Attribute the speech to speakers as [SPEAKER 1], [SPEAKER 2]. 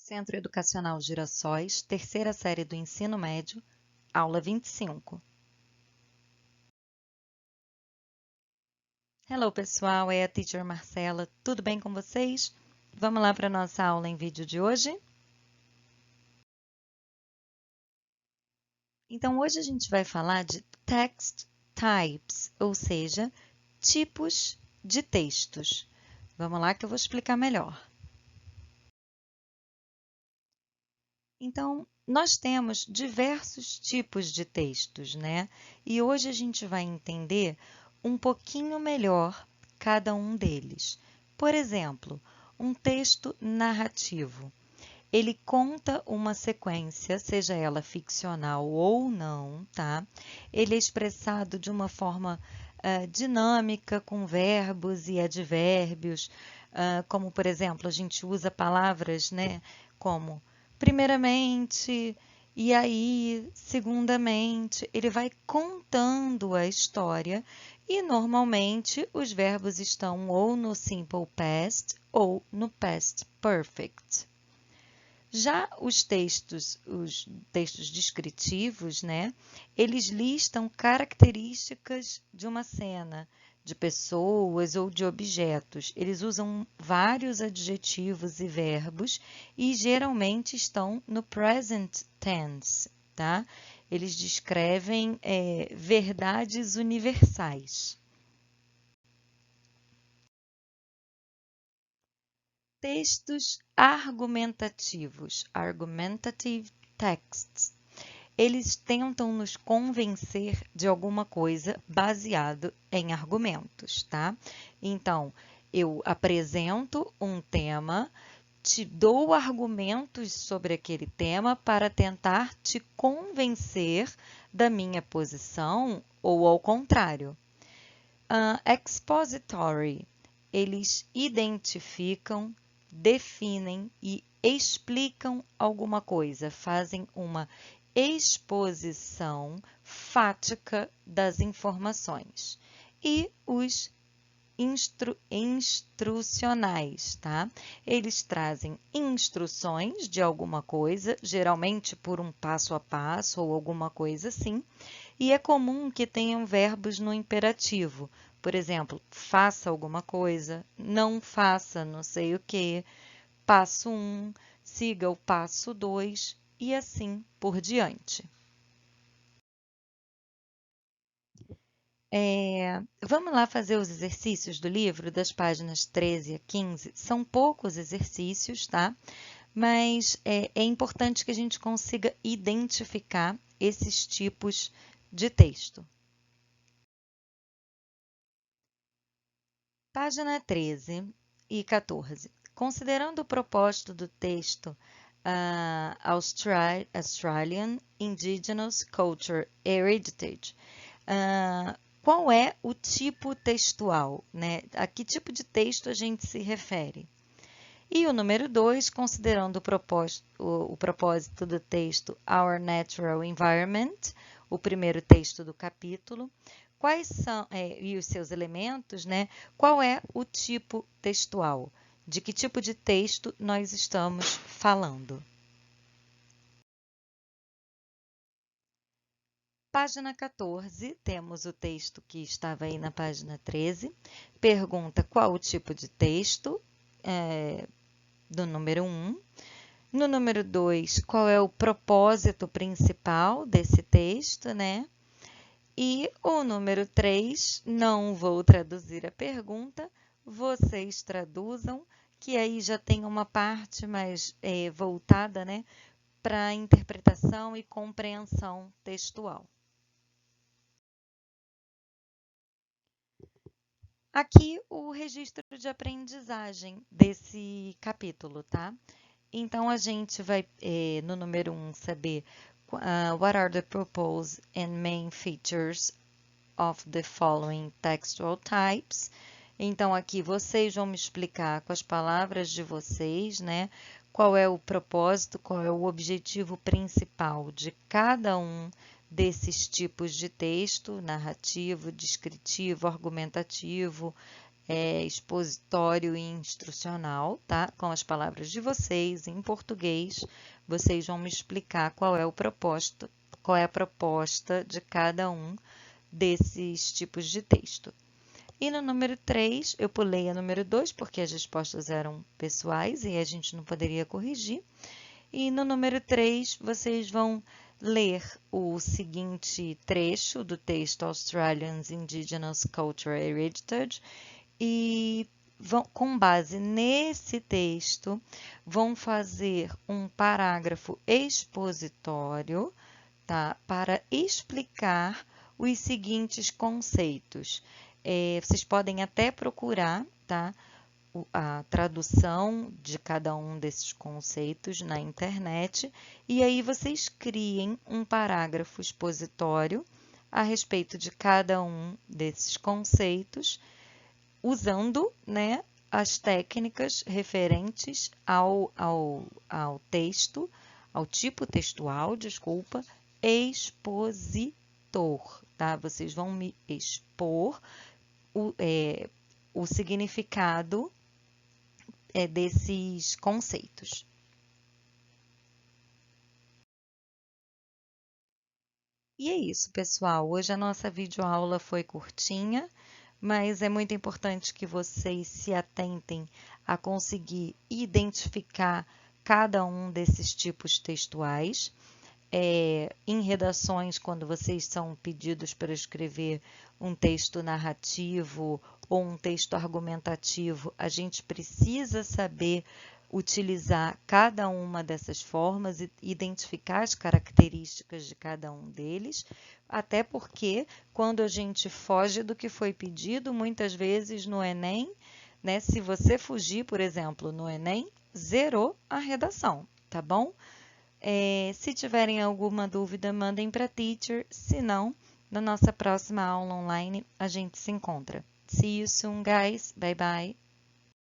[SPEAKER 1] Centro Educacional Girassóis, terceira série do ensino médio, aula 25. Hello, pessoal, é a Teacher Marcela. Tudo bem com vocês? Vamos lá para a nossa aula em vídeo de hoje? Então, hoje a gente vai falar de text types, ou seja, tipos de textos. Vamos lá que eu vou explicar melhor. Então, nós temos diversos tipos de textos, né? E hoje a gente vai entender um pouquinho melhor cada um deles. Por exemplo, um texto narrativo. Ele conta uma sequência, seja ela ficcional ou não, tá? Ele é expressado de uma forma dinâmica, com verbos e advérbios, como, por exemplo, a gente usa palavras, né, como primeiramente, e aí, segundamente, ele vai contando a história e, normalmente, os verbos estão ou no simple past ou no past perfect. Já os textos descritivos, né, eles listam características de uma cena, de pessoas ou de objetos. Eles usam vários adjetivos e verbos e geralmente estão no present tense, tá? Eles descrevem verdades universais. Textos argumentativos, argumentative texts. Eles tentam nos convencer de alguma coisa baseado em argumentos, tá? Então, eu apresento um tema, te dou argumentos sobre aquele tema para tentar te convencer da minha posição ou ao contrário. Expository, eles identificam, definem e explicam alguma coisa, fazem uma exposição fática das informações. E os instrucionais, tá? Eles trazem instruções de alguma coisa, geralmente por um passo a passo ou alguma coisa assim, e é comum que tenham verbos no imperativo. Por exemplo, faça alguma coisa, não faça não sei o que, passo 1, siga o passo 2 e assim por diante. Vamos lá fazer os exercícios do livro, das páginas 13 a 15. São poucos exercícios, tá? Mas é importante que a gente consiga identificar esses tipos de texto. Página 13 e 14. Considerando o propósito do texto Australian Indigenous Culture Heritage, qual é o tipo textual, né? A que tipo de texto a gente se refere? E o número 2, considerando o propósito do texto Our Natural Environment, o primeiro texto do capítulo, quais são, e os seus elementos, né? Qual é o tipo textual? De que tipo de texto nós estamos falando? Página 14, temos o texto que estava aí na página 13. Pergunta qual o tipo de texto do número 1. No número 2, qual é o propósito principal desse texto, né? E o número 3, não vou traduzir a pergunta, vocês traduzam, que aí já tem uma parte mais voltada, né, para a interpretação e compreensão textual. Aqui o registro de aprendizagem desse capítulo, tá? Então, a gente vai, no número 1, saber what are the proposed and main features of the following textual types. Então, aqui vocês vão me explicar com as palavras de vocês, né? Qual é o propósito, qual é o objetivo principal de cada um desses tipos de texto, narrativo, descritivo, argumentativo, expositório e instrucional, tá? Com as palavras de vocês em português, vocês vão me explicar qual é a proposta de cada um desses tipos de texto. E no número 3, eu pulei a número 2, porque as respostas eram pessoais e a gente não poderia corrigir. E no número 3, vocês vão ler o seguinte trecho do texto Australia's Indigenous Cultural Heritage e com base nesse texto, vão fazer um parágrafo expositório, tá? Para explicar os seguintes conceitos. Vocês podem até procurar, tá? A tradução de cada um desses conceitos na internet e aí vocês criem um parágrafo expositório a respeito de cada um desses conceitos, usando, né, as técnicas referentes ao texto, ao tipo textual, desculpa, expositor, tá? Vocês vão me expor o significado desses conceitos. E é isso, pessoal. Hoje a nossa videoaula foi curtinha, mas é muito importante que vocês se atentem a conseguir identificar cada um desses tipos textuais. Em redações, quando vocês são pedidos para escrever um texto narrativo ou um texto argumentativo, a gente precisa saber utilizar cada uma dessas formas e identificar as características de cada um deles, até porque quando a gente foge do que foi pedido, muitas vezes no Enem, né, se você fugir, por exemplo, no Enem, zerou a redação, tá bom? Se tiverem alguma dúvida, mandem para a teacher. Se não, na nossa próxima aula online a gente se encontra. See you soon, guys. Bye bye.